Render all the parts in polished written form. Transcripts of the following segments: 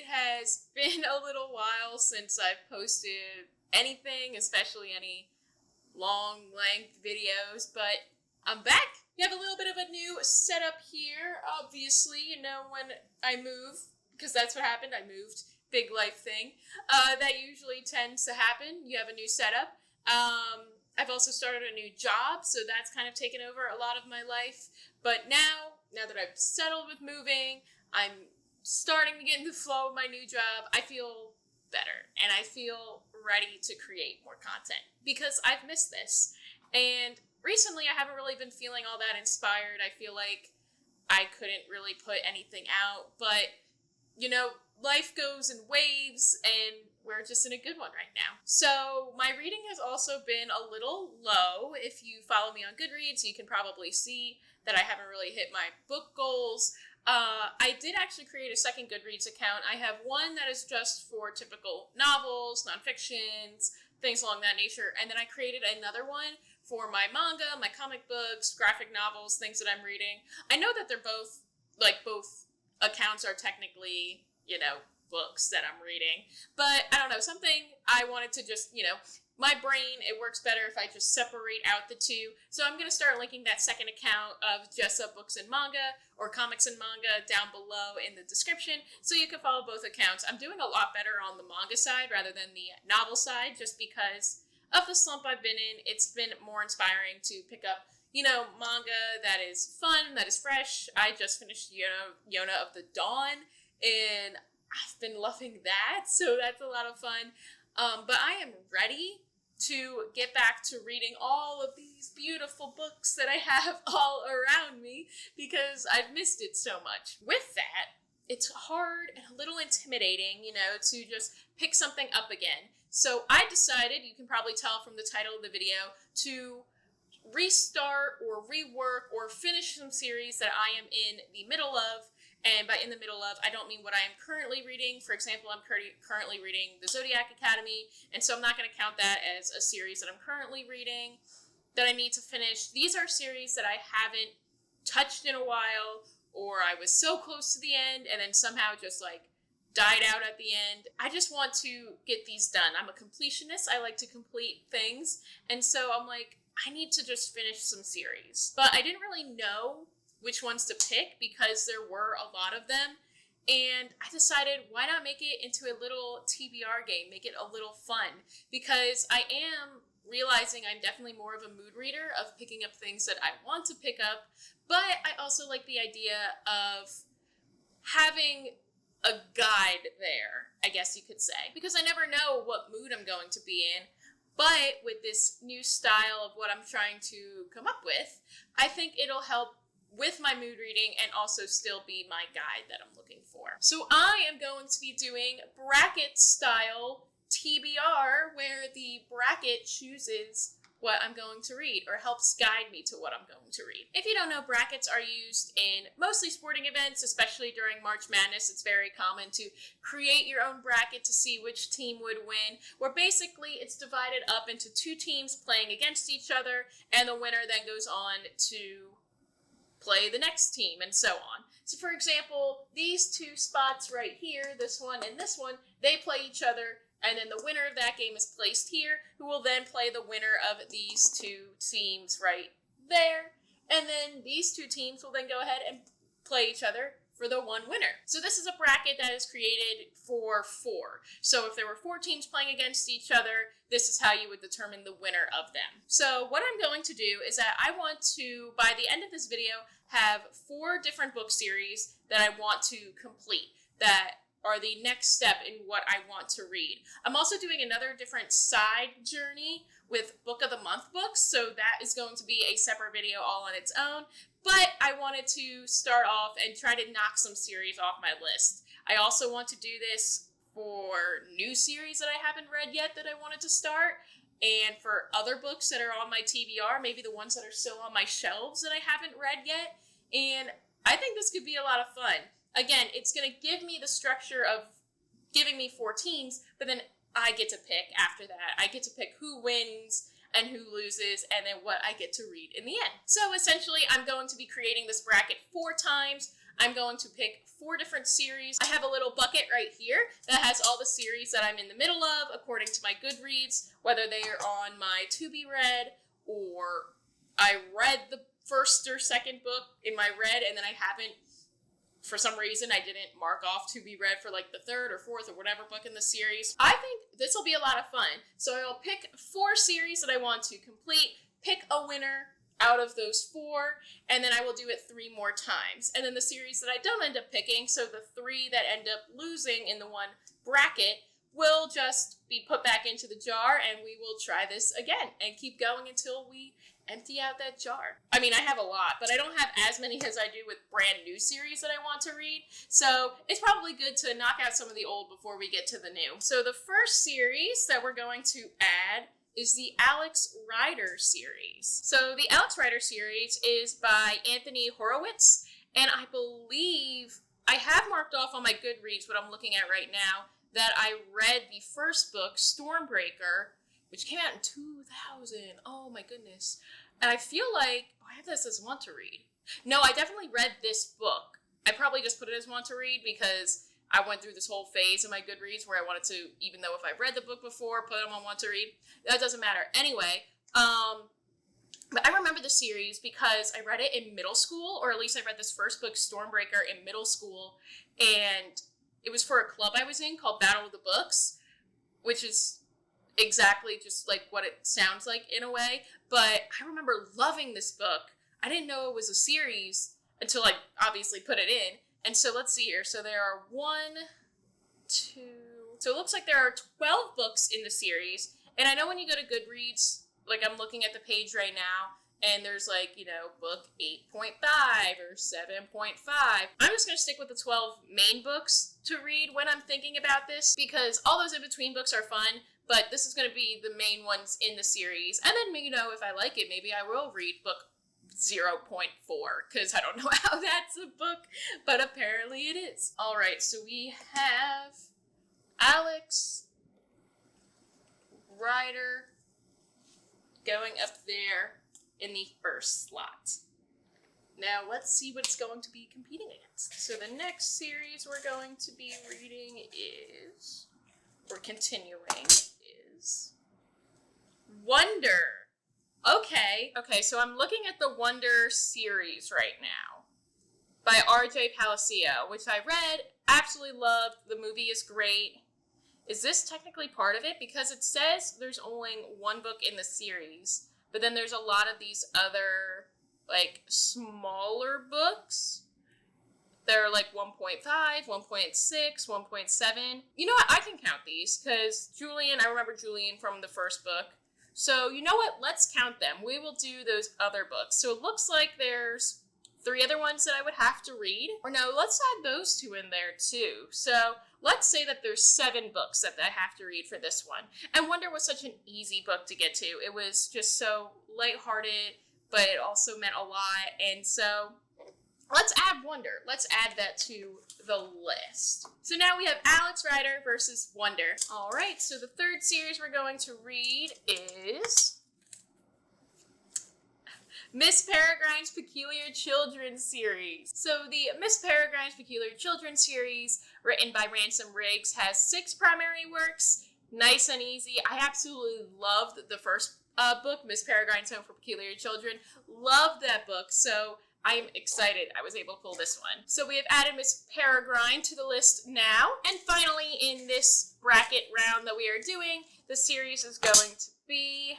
it has been a little while since I've posted anything, especially any long length videos, but I'm back. We have a little bit of a new setup here. Obviously, when I move, because that's what happened, I moved, big life thing. That usually tends to happen. You have a new setup. I've also started a new job, so that's kind of taken over a lot of my life. But now that I've settled with moving, I'm starting to get in the flow of my new job. I feel better, and I feel ready to create more content because I've missed this. And recently, I haven't really been feeling all that inspired. I feel like I couldn't really put anything out, but life goes in waves, and we're just in a good one right now. So my reading has also been a little low. If you follow me on Goodreads, you can probably see that I haven't really hit my book goals. I did actually create a second Goodreads account. I have one that is just for typical novels, nonfictions, things along that nature. And then I created another one for my manga, my comic books, graphic novels, things that I'm reading. I know that they're both accounts are technically, books that I'm reading. But I don't know, something I wanted to just, my brain, it works better if I just separate out the two. So I'm going to start linking that second account of Jessa Books and Manga or Comics and Manga down below in the description so you can follow both accounts. I'm doing a lot better on the manga side rather than the novel side just because of the slump I've been in. It's been more inspiring to pick up manga that is fun, that is fresh. I just finished Yona of the Dawn, and I've been loving that, so that's a lot of fun. But I am ready to get back to reading all of these beautiful books that I have all around me because I've missed it so much. With that, it's hard and a little intimidating, to just pick something up again. So I decided, you can probably tell from the title of the video, to restart or rework or finish some series that I am in the middle of. And by in the middle of, I don't mean what I am currently reading. For example, I'm currently reading The Zodiac Academy, and so I'm not going to count that as a series that I'm currently reading that I need to finish. These are series that I haven't touched in a while, or I was so close to the end and then somehow just died out at the end. I just want to get these done. I'm a completionist. I like to complete things, and so I'm I need to just finish some series. But I didn't really know which ones to pick because there were a lot of them. And I decided, why not make it into a little TBR game, make it a little fun? Because I am realizing I'm definitely more of a mood reader of picking up things that I want to pick up, but I also like the idea of having a guide there, I guess you could say, because I never know what mood I'm going to be in. But with this new style of what I'm trying to come up with, I think it'll help with my mood reading and also still be my guide that I'm looking for. So I am going to be doing bracket style TBR, where the bracket chooses what I'm going to read or helps guide me to what I'm going to read. If you don't know, brackets are used in mostly sporting events, especially during March Madness. It's very common to create your own bracket to see which team would win, where basically it's divided up into two teams playing against each other, and the winner then goes on to play the next team, and so on. So for example, these two spots right here, this one and this one, they play each other, and then the winner of that game is placed here, who will then play the winner of these two teams right there, and then these two teams will then go ahead and play each other for the one winner. So this is a bracket that is created for 4. So if there were 4 teams playing against each other, this is how you would determine the winner of them. So what I'm going to do is that I want to, by the end of this video, have 4 different book series that I want to complete that are the next step in what I want to read. I'm also doing another different side journey with Book of the Month books, so that is going to be a separate video all on its own. But I wanted to start off and try to knock some series off my list. I also want to do this for new series that I haven't read yet that I wanted to start, and for other books that are on my TBR, maybe the ones that are still on my shelves that I haven't read yet. And I think this could be a lot of fun. Again, it's going to give me the structure of giving me 4 teams, but then I get to pick after that. I get to pick who wins and who loses, and then what I get to read in the end. So essentially, I'm going to be creating this bracket 4 times. I'm going to pick 4 different series. I have a little bucket right here that has all the series that I'm in the middle of according to my Goodreads, whether they are on my to be read or I read the first or second book in my read and then I haven't, for some reason, I didn't mark off to be read for like the 3rd or 4th or whatever book in the series. I think this will be a lot of fun. So I will pick 4 series that I want to complete, pick a winner out of those 4, and then I will do it 3 more times. And then the series that I don't end up picking, so the 3 that end up losing in the one bracket, will just be put back into the jar, and we will try this again and keep going until we empty out that jar. I mean, I have a lot, but I don't have as many as I do with brand new series that I want to read. So it's probably good to knock out some of the old before we get to the new. So the first series that we're going to add is the Alex Rider series. So the Alex Rider series is by Anthony Horowitz, and I believe I have marked off on my Goodreads what I'm looking at right now that I read the first book, Stormbreaker, which came out in 2000. Oh my goodness. And I feel like, I have this as want to read. No, I definitely read this book. I probably just put it as want to read because I went through this whole phase in my Goodreads where I wanted to, even though if I read the book before, put them on want to read. That doesn't matter. Anyway, but I remember the series because I read it in middle school, or at least I read this first book, Stormbreaker, in middle school, and it was for a club I was in called Battle of the Books, which is exactly just like what it sounds like in a way, but I remember loving this book. I didn't know it was a series until I obviously put it in. And so let's see here. So there are 1, 2, so it looks like there are 12 books in the series. And I know when you go to Goodreads, like I'm looking at the page right now, and there's like, you know, book 8.5 or 7.5. I'm just going to stick with the 12 main books to read when I'm thinking about this, because all those in-between books are fun, but this is going to be the main ones in the series. And then, you know, if I like it, maybe I will read book 0.4, because I don't know how that's a book, but apparently it is. All right, so we have Alex Rider going up there in the first slot. Now let's see what it's going to be competing against. So the next series we're going to be reading is, or continuing, is Wonder. Okay, so I'm looking at the Wonder series right now by R.J. Palacio, which I read, absolutely loved. The movie is great. Is this technically part of it? Because it says there's only 1 book in the series, but then there's a lot of these other, like, smaller books. They're like 1.5, 1.6, 1.7. You know what? I can count these, because Julian, I remember Julian from the first book. So, you know what? Let's count them. We will do those other books. So it looks like there's 3 other ones that I would have to read. Or no, let's add those 2 in there too. So let's say that there's 7 books that I have to read for this one. And Wonder was such an easy book to get to. It was just so lighthearted, but it also meant a lot. And so let's add Wonder. Let's add that to the list. So now we have Alex Rider versus Wonder. All right, so the third series we're going to read is Miss Peregrine's Peculiar Children series. So the Miss Peregrine's Peculiar Children series, written by Ransom Riggs, has 6 primary works. Nice and easy. I absolutely loved the first book, Miss Peregrine's Home for Peculiar Children. Loved that book, so I'm excited I was able to pull this one. So we have added Miss Peregrine to the list now. And finally, in this bracket round that we are doing, the series is going to be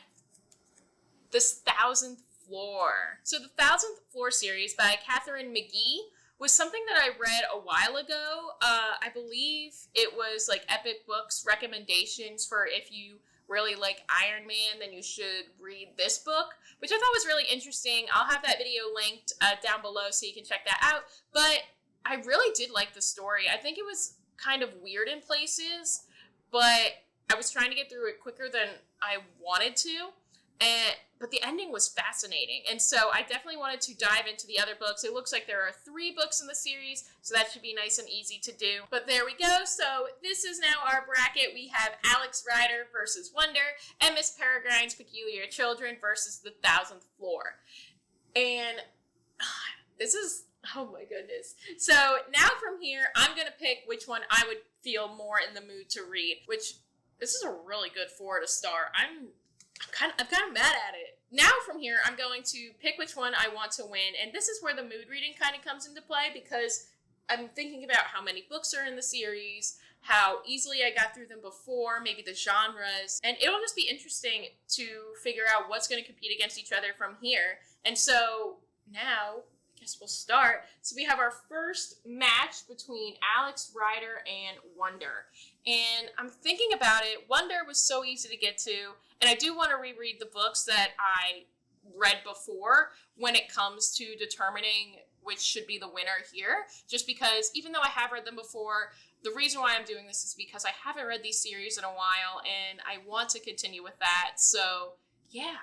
The 1000th Floor. So the 1000th Floor series by Catherine McGee was something that I read a while ago. I believe it was like Epic Books recommendations for if you really like Iron Man, then you should read this book, which I thought was really interesting. I'll have that video linked down below so you can check that out. But I really did like the story. I think it was kind of weird in places, but I was trying to get through it quicker than I wanted to. But the ending was fascinating, and so I definitely wanted to dive into the other books. It looks like there are 3 books in the series, so that should be nice and easy to do. But there we go. So this is now our bracket. We have Alex Rider versus Wonder, and Miss Peregrine's Peculiar Children versus The 1000th Floor. And this is Oh my goodness. So now from here, I'm going to pick which one I would feel more in the mood to read, which this is a really good 4 to start. I'm kind of mad at it. Now from here, I'm going to pick which one I want to win, and this is where the mood reading kind of comes into play, because I'm thinking about how many books are in the series, how easily I got through them before, maybe the genres, and it'll just be interesting to figure out what's going to compete against each other from here. And so now, I guess we'll start. So we have our first match between Alex Rider and Wonder. And I'm thinking about it. Wonder was so easy to get to, and I do want to reread the books that I read before when it comes to determining which should be the winner here, just because even though I have read them before, the reason why I'm doing this is because I haven't read these series in a while, and I want to continue with that. So, yeah.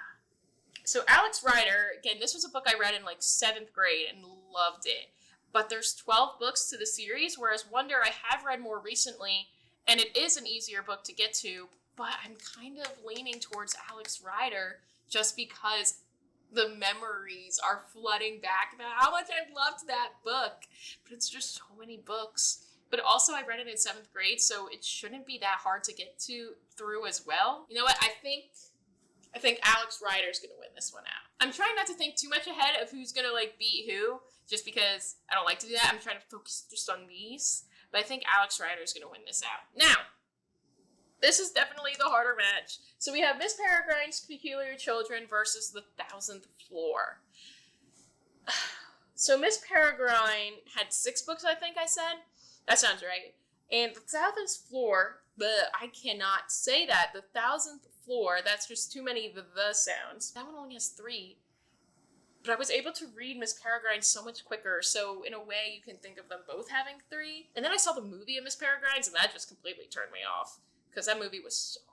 So Alex Rider, again, this was a book I read in like 7th grade and loved it. But there's 12 books to the series, whereas Wonder I have read more recently, and it is an easier book to get to, but I'm kind of leaning towards Alex Rider just because the memories are flooding back about how much I loved that book. But it's just so many books. But also I read it in 7th grade, so it shouldn't be that hard to get through as well. You know what? I think Alex Rider's going to win this one out. I'm trying not to think too much ahead of who's going to like beat who, just because I don't like to do that. I'm trying to focus just on these. But I think Alex Rider's going to win this out. Now, this is definitely the harder match. So we have Miss Peregrine's Peculiar Children versus the 1000th Floor. So Miss Peregrine had 6 books, I think I said. That sounds right. And the 1000th Floor, I cannot say that. The 1000th Floor, that's just too many the sounds. That one only has 3. But I was able to read Miss Peregrine so much quicker, so in a way you can think of them both having 3. And then I saw the movie of Miss Peregrine's, and that just completely turned me off, because that movie was so bad.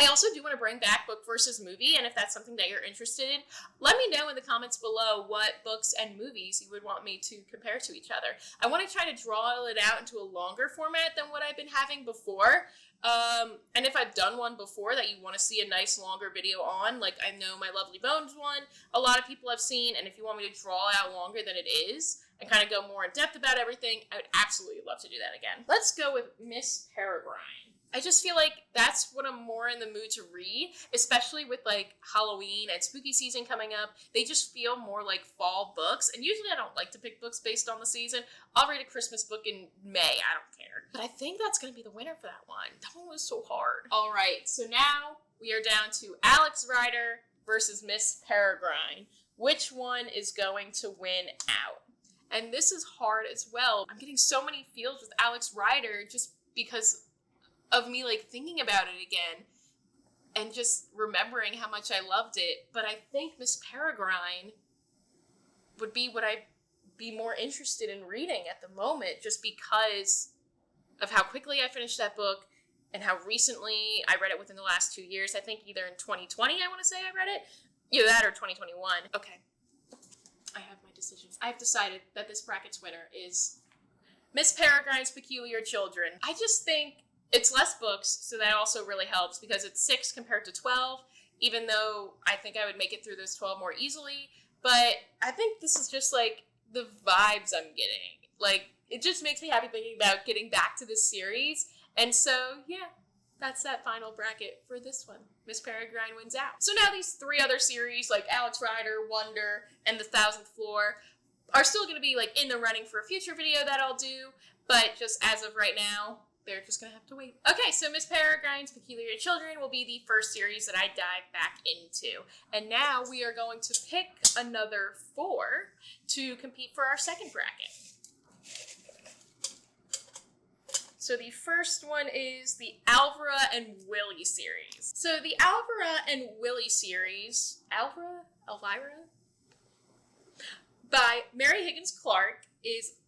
I also do want to bring back book versus movie, and if that's something that you're interested in, let me know in the comments below what books and movies you would want me to compare to each other. I want to try to draw it out into a longer format than what I've been having before. And if I've done one before that you want to see a nice longer video on, like I know my Lovely Bones one, a lot of people have seen, and if you want me to draw out longer than it is and kind of go more in depth about everything, I would absolutely love to do that again. Let's go with Miss Peregrine. I just feel like that's what I'm more in the mood to read, especially with like Halloween and spooky season coming up. They just feel more like fall books, and usually I don't like to pick books based on the season. I'll read a Christmas book in May, I don't care. But I think that's going to be the winner for that one. That one was so hard. All right, so now we are down to Alex Rider versus Miss Peregrine. Which one is going to win out? And this is hard as well. I'm getting so many feels with Alex Rider just because of me like thinking about it again and just remembering how much I loved it. But I think Miss Peregrine would be what I'd be more interested in reading at the moment, just because of how quickly I finished that book and how recently I read it within the last 2 years. I think either in 2020, I want to say I read it. Either that or 2021. Okay. I have my decisions. I've decided that this bracket's winner is Miss Peregrine's Peculiar Children. I just think it's less books, so that also really helps because it's 6 compared to 12, even though I think I would make it through those 12 more easily. But I think this is just like the vibes I'm getting. Like, it just makes me happy thinking about getting back to this series. And so, yeah, that's that final bracket for this one. Miss Peregrine wins out. So now these 3 other series, like Alex Rider, Wonder, and the 1000th Floor, are still going to be like in the running for a future video that I'll do. But just as of right now, they're just going to have to wait. Okay, so Miss Peregrine's Peculiar Children will be the first series that I dive back into. And now we are going to pick another 4 to compete for our second bracket. So the first one is the Alvara and Willie series. So the Alvara and Willie series, Elvira? By Mary Higgins Clark,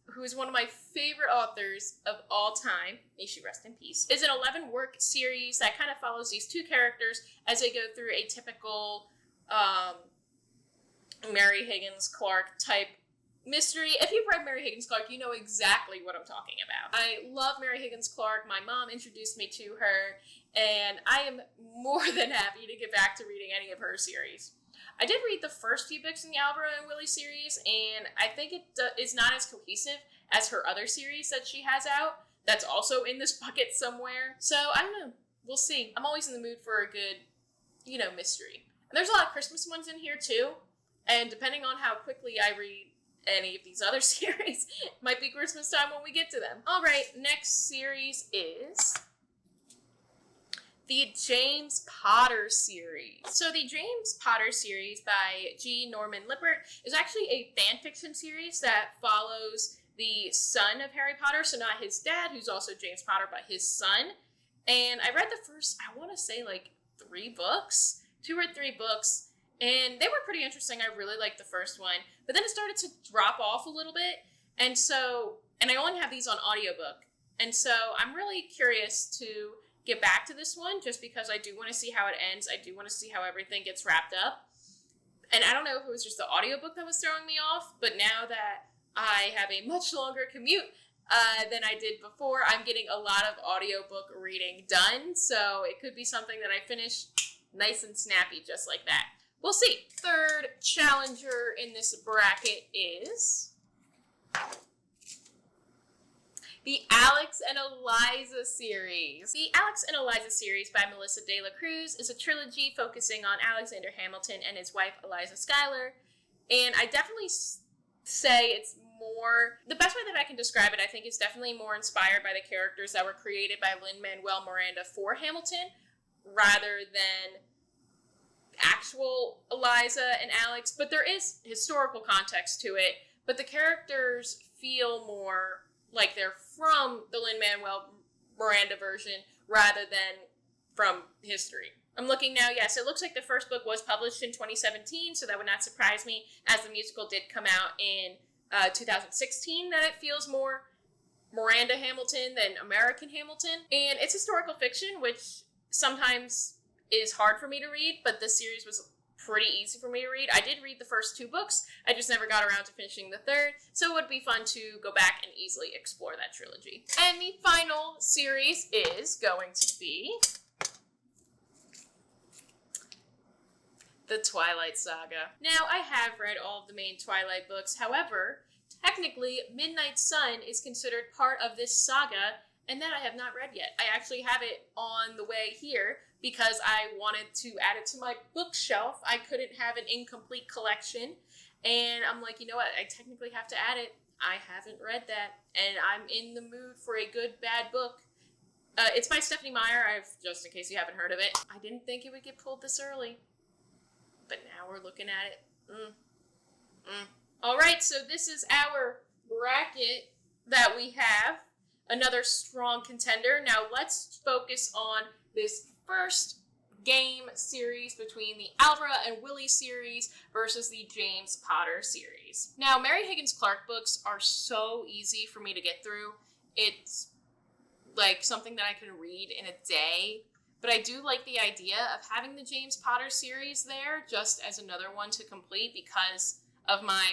who is one of my favorite authors of all time, may she rest in peace, is an 11-work series that kind of follows these 2 characters as they go through a typical Mary Higgins Clark type mystery. If you've read Mary Higgins Clark, you know exactly what I'm talking about. I love Mary Higgins Clark. My mom introduced me to her, and I am more than happy to get back to reading any of her series. I did read the first few books in the Alvaro and Willie series, and I think it is not as cohesive as her other series that she has out. That's also in this bucket somewhere. So, I don't know. We'll see. I'm always in the mood for a good, mystery. And there's a lot of Christmas ones in here, too. And depending on how quickly I read any of these other series, it might be Christmas time when we get to them. All right, next series is the James Potter series. So the James Potter series by G. Norman Lippert is actually a fan fiction series that follows the son of Harry Potter, so not his dad, who's also James Potter, but his son. And I read the first, I want to say 2 or 3 books, and they were pretty interesting. I really liked the first one, but then it started to drop off a little bit, and I only have these on audiobook, and so I'm really curious to get back to this one, just because I do want to see how it ends. I do want to see how everything gets wrapped up, and I don't know if it was just the audiobook that was throwing me off, but now that I have a much longer commute than I did before, I'm getting a lot of audiobook reading done, so it could be something that I finish nice and snappy just like that. We'll see. Third challenger in this bracket is the Alex and Eliza series. The Alex and Eliza series by Melissa De La Cruz is a trilogy focusing on Alexander Hamilton and his wife Eliza Schuyler, and I definitely say it's more, the best way that I can describe it, I think, is definitely more inspired by the characters that were created by Lin-Manuel Miranda for Hamilton, rather than actual Eliza and Alex, but there is historical context to it, but the characters feel more like they're from the Lin-Manuel Miranda version rather than from history. I'm looking now, yes, it looks like the first book was published in 2017, so that would not surprise me, as the musical did come out in 2016, that it feels more Miranda Hamilton than American Hamilton. And it's historical fiction, which sometimes is hard for me to read, but this series was pretty easy for me to read. I did read the first 2 books, I just never got around to finishing the third, so it would be fun to go back and easily explore that trilogy. And the final series is going to be the Twilight Saga. Now, I have read all of the main Twilight books, however, technically, Midnight Sun is considered part of this saga, and that I have not read yet. I actually have it on the way here because I wanted to add it to my bookshelf. I couldn't have an incomplete collection, and I'm like, you know what, I technically have to add it. I haven't read that, and I'm in the mood for a good, bad book. It's by Stephanie Meyer, just in case you haven't heard of it. I didn't think it would get pulled this early, but now we're looking at it. All right, so this is our bracket that we have. Another strong contender. Now let's focus on this first game series between the Alvaro and Willie series versus the James Potter series. Now, Mary Higgins Clark books are so easy for me to get through. It's like something that I can read in a day. But I do like the idea of having the James Potter series there just as another one to complete because of my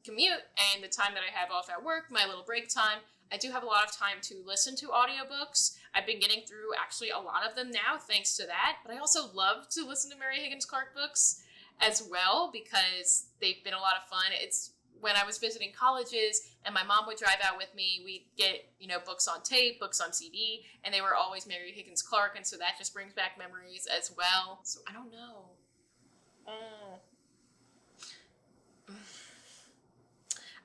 commute and the time that I have off at work, my little break time. I do have a lot of time to listen to audiobooks. I've been getting through actually a lot of them now thanks to that. But I also love to listen to Mary Higgins Clark books as well because they've been a lot of fun. It's when I was visiting colleges and my mom would drive out with me, we'd get, books on tape, books on CD, and they were always Mary Higgins Clark, and so that just brings back memories as well. So I don't know.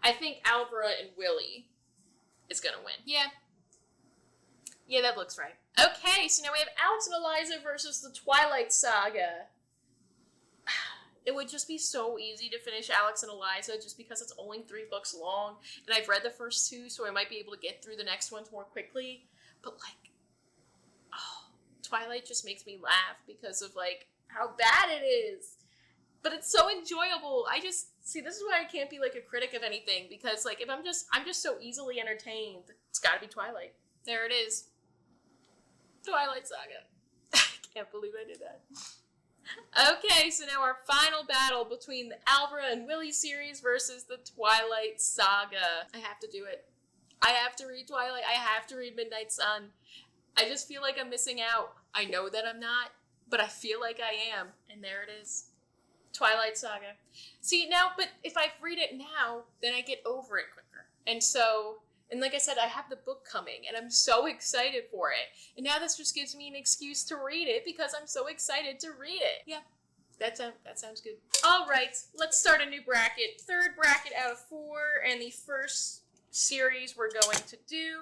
I think Alvaro and Willie is gonna win. Yeah, that looks right. Okay, so now we have Alex and Eliza versus the Twilight Saga. It would just be so easy to finish Alex and Eliza just because it's only 3 books long, and I've read the first 2, so I might be able to get through the next ones more quickly. But Twilight just makes me laugh because of how bad it is. But it's so enjoyable. See, this is why I can't be a critic of anything, because if I'm just so easily entertained. It's gotta be Twilight. There it is. Twilight Saga. I can't believe I did that. Okay, so now our final battle between the Alvaro and Willie series versus the Twilight Saga. I have to do it. I have to read Twilight. I have to read Midnight Sun. I just feel like I'm missing out. I know that I'm not, but I feel like I am. And there it is. Twilight Saga. See, now, but if I read it now, then I get over it quicker. And so, and like I said, I have the book coming, and I'm so excited for it. And now this just gives me an excuse to read it, because I'm so excited to read it. Yeah, that sounds good. All right, let's start a new bracket. Third bracket out of 4, and the first series we're going to do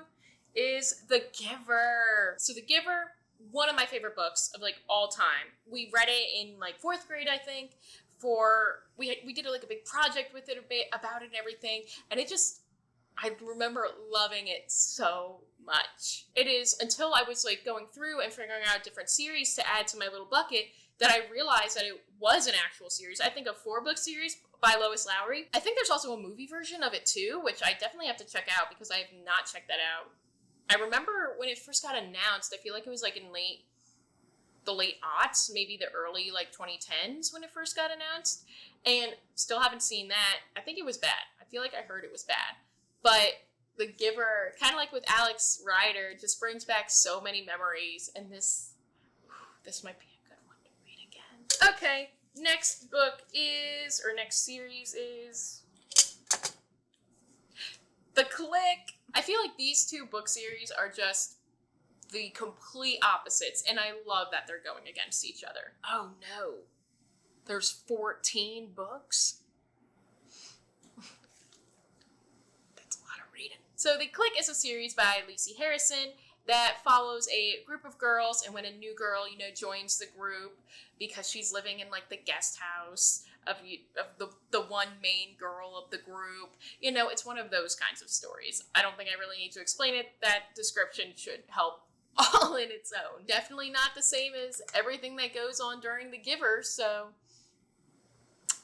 is The Giver. So The Giver, one of my favorite books of like all time. We read it in like 4th grade, I think. We did like a big project with it, a bit about it and everything, and I remember loving it so much. It is until I was like going through and figuring out different series to add to my little bucket that I realized that it was an actual series. I think a 4-book series by Lois Lowry. I think there's also a movie version of it too, which I definitely have to check out because I have not checked that out. I remember when it first got announced, I feel like it was like in the late aughts, maybe the early like 2010s when it first got announced, and still haven't seen that. I think it was bad. I feel like I heard it was bad. But The Giver, kind of like with Alex Rider, just brings back so many memories, and this might be a good one to read again. Okay, next series is The Click. I feel like these 2 book series are just the complete opposites, and I love that they're going against each other. Oh no, there's 14 books? That's a lot of reading. So The Click is a series by Lacey Harrison that follows a group of girls, and when a new girl, joins the group because she's living in like the guest house of the one main girl of the group. It's one of those kinds of stories. I don't think I really need to explain it. That description should help all in its own. Definitely not the same as everything that goes on during The Giver, so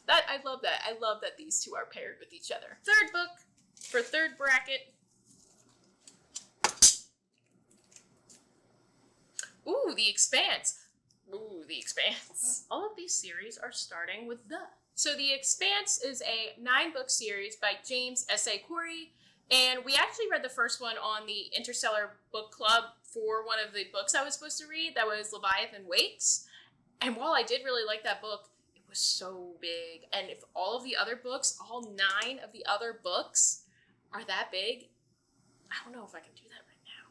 I love that. I love that these 2 are paired with each other. Third book for third bracket. Ooh, The Expanse. All of these series are starting with the. So The Expanse is a 9-book series by James S.A. Corey, and we actually read the first one on the Interstellar book club for one of the books I was supposed to read. That was Leviathan Wakes. And while I did really like that book, it was so big. And if all of the other books, all 9 of the other books are that big, I don't know if I can do that right now.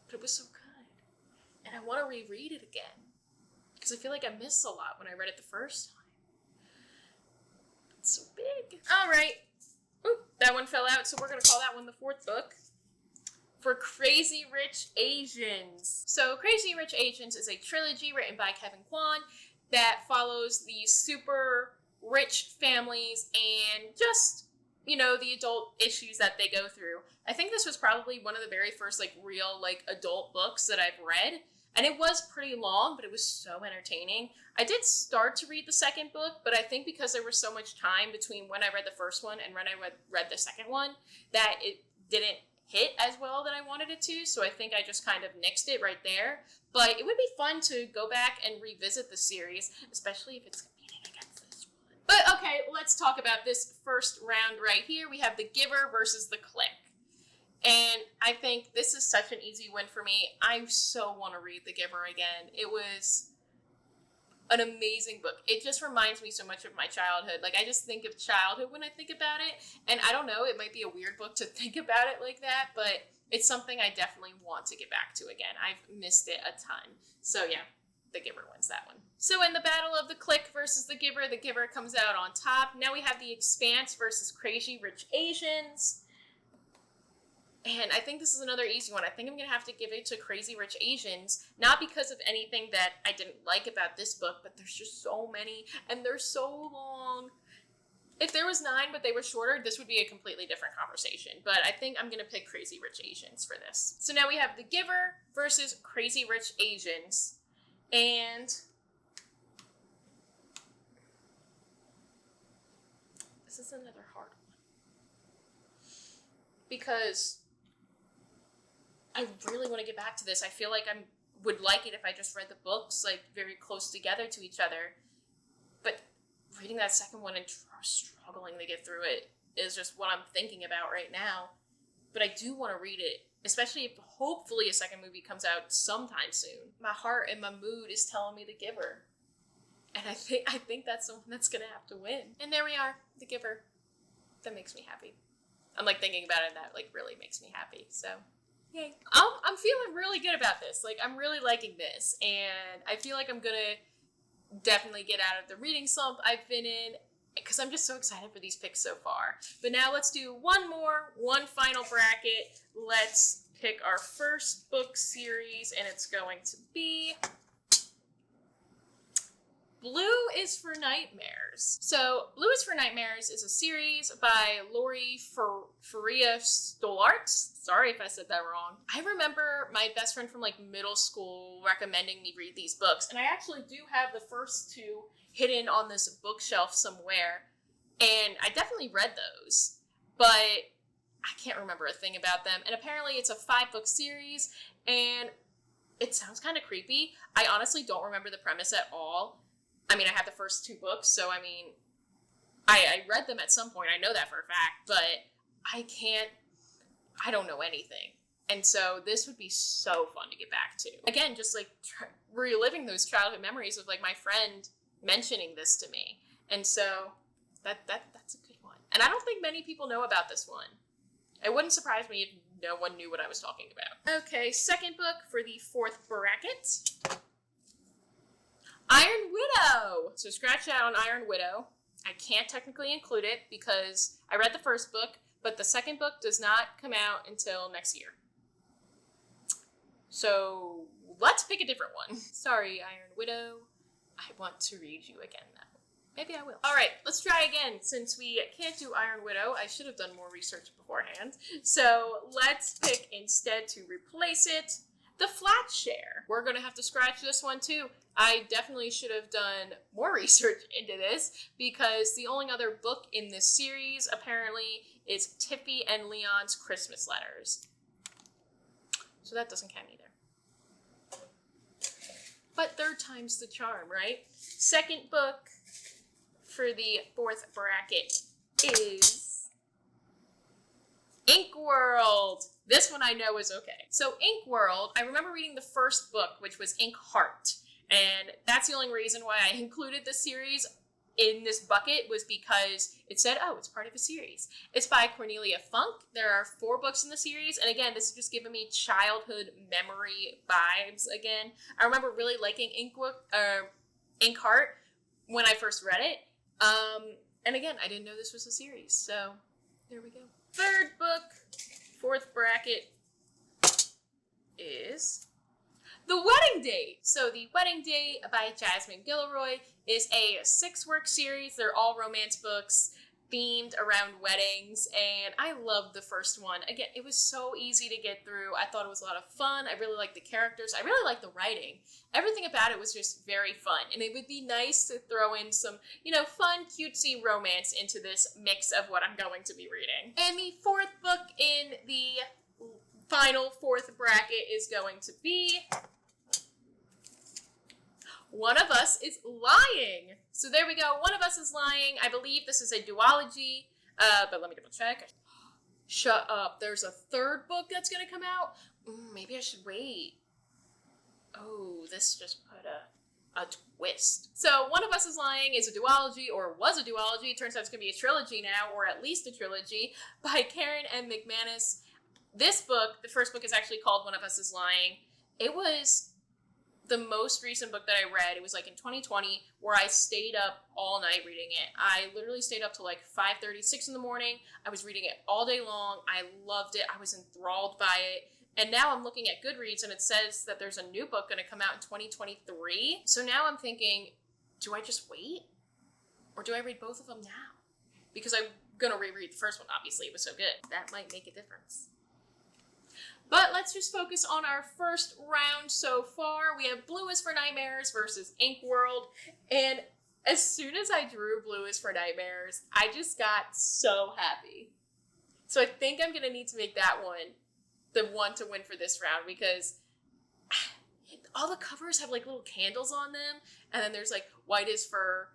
But it was so good. And I want to reread it again, because I feel like I missed a lot when I read it the first time. It's so big. All right. Ooh, that one fell out, so we're going to call that one the 4th book. For Crazy Rich Asians. So Crazy Rich Asians is a trilogy written by Kevin Kwan that follows these super rich families and just, the adult issues that they go through. I think this was probably one of the very first real adult books that I've read. And it was pretty long, but it was so entertaining. I did start to read the second book, but I think because there was so much time between when I read the first one and when I read the second one, that it didn't hit as well that I wanted it to. So I think I just kind of nixed it right there. But it would be fun to go back and revisit the series, especially if it's competing against this one. But okay, let's talk about this first round right here. We have The Giver versus The Click. And I think this is such an easy win for me. I so want to read The Giver again. It was an amazing book. It just reminds me so much of my childhood. I just think of childhood when I think about it. And I don't know, it might be a weird book to think about it like that, but it's something I definitely want to get back to again. I've missed it a ton. So yeah, The Giver wins that one. So in the battle of The Click versus The Giver comes out on top. Now we have The Expanse versus Crazy Rich Asians. And I think this is another easy one. I think I'm going to have to give it to Crazy Rich Asians, not because of anything that I didn't like about this book, but there's just so many, and they're so long. If there was 9, but they were shorter, this would be a completely different conversation. But I think I'm going to pick Crazy Rich Asians for this. So now we have The Giver versus Crazy Rich Asians. And this is another hard one. Because I really want to get back to this. I feel like I would like it if I just read the books very close together to each other. But reading that second one and struggling to get through it is just what I'm thinking about right now. But I do want to read it, especially if hopefully a second movie comes out sometime soon. My heart and my mood is telling me The Giver. And I think that's the one that's gonna have to win. And there we are, The Giver. That makes me happy. I'm like thinking about it, and that like really makes me happy. So, yay! I'm feeling really good about this. Like I'm really liking this, and I feel like I'm gonna definitely get out of the reading slump I've been in, because I'm just so excited for these picks so far. But now let's do one final bracket. Let's pick our first book series, and it's going to be Blue is for Nightmares. So, Blue is for Nightmares is a series by Lori Faria Stolart. Sorry if I said that wrong. I remember my best friend from like middle school recommending me read these books, and I actually do have the first two hidden on this bookshelf somewhere, and I definitely read those, but I can't remember a thing about them. And apparently it's a 5-book series, and it sounds kind of creepy. I honestly don't remember the premise at all. I mean, I have the first 2 books, so I mean, I read them at some point. I know that for a fact, but I don't know anything. And so this would be so fun to get back to. Again, just like reliving those childhood memories of like my friend mentioning this to me. And so that's a good one. And I don't think many people know about this one. It wouldn't surprise me if no one knew what I was talking about. Okay, second book for the 4th bracket. Iron Widow! So scratch out on Iron Widow. I can't technically include it because I read the first book, but the second book does not come out until next year. So let's pick a different one. Sorry, Iron Widow. I want to read you again now. Maybe I will. All right, let's try again. Since we can't do Iron Widow, I should have done more research beforehand. So let's pick instead to replace it, The Flat Share. We're going to have to scratch this one too. I definitely should have done more research into this because the only other book in this series apparently is Tiffy and Leon's Christmas Letters. So that doesn't count either. But third time's the charm, right? Second book for the 4th bracket is Ink World. This one I know is okay. So Ink World, I remember reading the first book, which was Ink Heart. And that's the only reason why I included this series in this bucket was because it said, oh, it's part of a series. It's by Cornelia Funk. There are 4 books in the series. And again, this is just giving me childhood memory vibes again. I remember really liking Ink Heart when I first read it. And again, I didn't know this was a series. So there we go. Third book, 4th bracket is The Wedding Date. So The Wedding Date by Jasmine Gilroy is a 6-work series. They're all romance books themed around weddings, and I loved the first one. Again, it was so easy to get through. I thought it was a lot of fun. I really liked the characters. I really liked the writing. Everything about it was just very fun, and it would be nice to throw in some, fun, cutesy romance into this mix of what I'm going to be reading. And the 4th book in the final 4th bracket is going to be One of Us is Lying. So there we go. One of Us is Lying. I believe this is a duology, but let me double check. Shut up. There's a 3rd book that's going to come out. Maybe I should wait. Oh, this just put a twist. So One of Us is Lying is a duology, or was a duology. It turns out it's going to be a trilogy now, or at least a trilogy, by Karen M. McManus. This book, the first book, is actually called One of Us is Lying. It was the most recent book that I read. It was like in 2020, where I stayed up all night reading it. I literally stayed up till like 5:30, 6 in the morning. I was reading it all day long. I loved it. I was enthralled by it. And now I'm looking at Goodreads, and it says that there's a new book going to come out in 2023. So now I'm thinking, do I just wait? Or do I read both of them now? Because I'm going to reread the first one, obviously. It was so good. That might make a difference. But let's just focus on our first round so far. We have Blue is for Nightmares versus Ink World. And as soon as I drew Blue is for Nightmares, I just got so happy. So I think I'm going to need to make that one the one to win for this round, because all the covers have like little candles on them. And then there's like White is for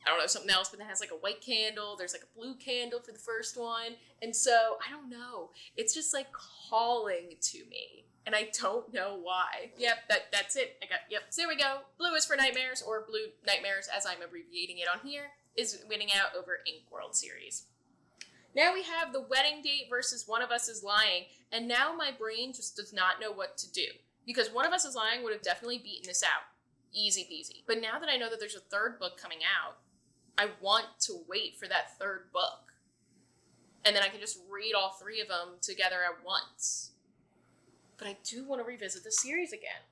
I don't know, something else, but that has like a white candle. There's like a blue candle for the first one. And so, I don't know. It's just like calling to me. And I don't know why. Yep, that's it. So there we go. Blue is for Nightmares, or Blue Nightmares as I'm abbreviating it on here, is winning out over Ink World Series. Now we have The Wedding Date versus One of Us is Lying. And now my brain just does not know what to do. Because One of Us is Lying would have definitely beaten this out. Easy peasy. But now that I know that there's a third book coming out, I want to wait for that third book. And then I can just read all three of them together at once. But I do want to revisit the series again.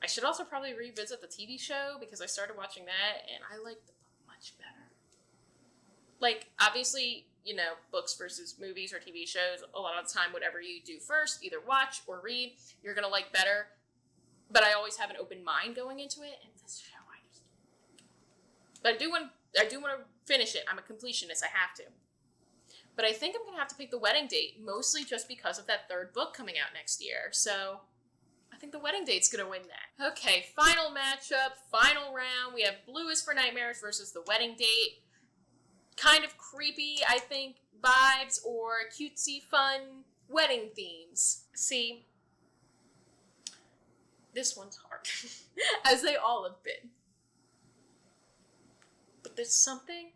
I should also probably revisit the TV show because I started watching that and I like the book much better. Like, obviously, you know, books versus movies or TV shows, a lot of the time, whatever you do first, either watch or read, you're going to like better. But I always have an open mind going into it, and this show, But I do want to finish it. I'm a completionist. I have to. But I think I'm going to have to pick The Wedding Date, mostly just because of that third book coming out next year. So I think The Wedding Date's going to win that. Okay, final matchup, final round. We have Blue is for Nightmares versus The Wedding Date. Kind of creepy, I think, vibes or cutesy, fun wedding themes. See, this one's hard, as they all have been. But there's something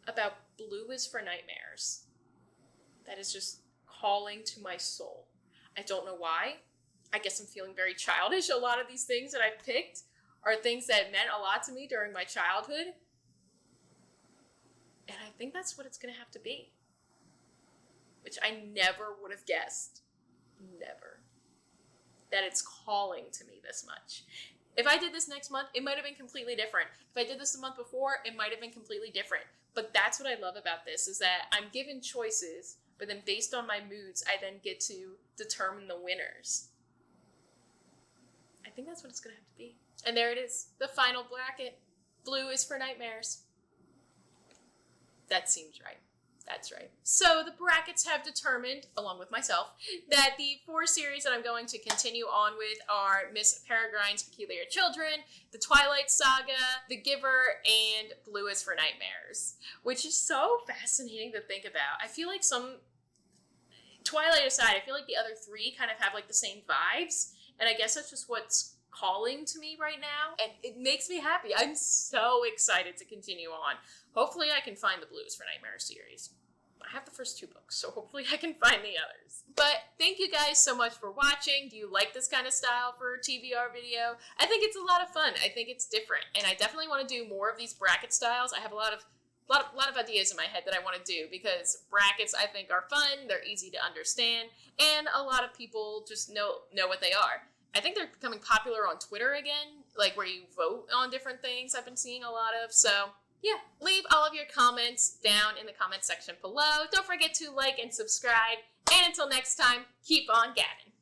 about Blue is for Nightmares that is just calling to my soul. I don't know why. I guess I'm feeling very childish. A lot of these things that I've picked are things that meant a lot to me during my childhood. And I think that's what it's going to have to be. Which I never would have guessed. Never. That it's calling to me this much. If I did this next month, it might have been completely different. If I did this the month before, it might have been completely different. But that's what I love about this, is that I'm given choices, but then based on my moods, I then get to determine the winners. I think that's what it's going to have to be. And there it is, the final bracket. Blue is for Nightmares. That seems right. That's right. So the brackets have determined, along with myself, that the 4 series that I'm going to continue on with are Miss Peregrine's Peculiar Children, The Twilight Saga, The Giver, and Blue is for Nightmares, which is so fascinating to think about. I feel like Twilight aside, I feel like the other 3 kind of have like the same vibes, and I guess that's just what's calling to me right now, and it makes me happy. I'm so excited to continue on. Hopefully I can find the Blue is for Nightmares series. I have the first 2 books, so hopefully I can find the others. But thank you guys so much for watching. Do you like this kind of style for a TBR video? I think it's a lot of fun. I think it's different, and I definitely want to do more of these bracket styles. I have a lot of ideas in my head that I want to do, because brackets I think are fun, they're easy to understand, and a lot of people just know what they are. I think they're becoming popular on Twitter again, like where you vote on different things I've been seeing a lot of, so yeah, leave all of your comments down in the comment section below. Don't forget to like and subscribe, and until next time, keep on gabbing.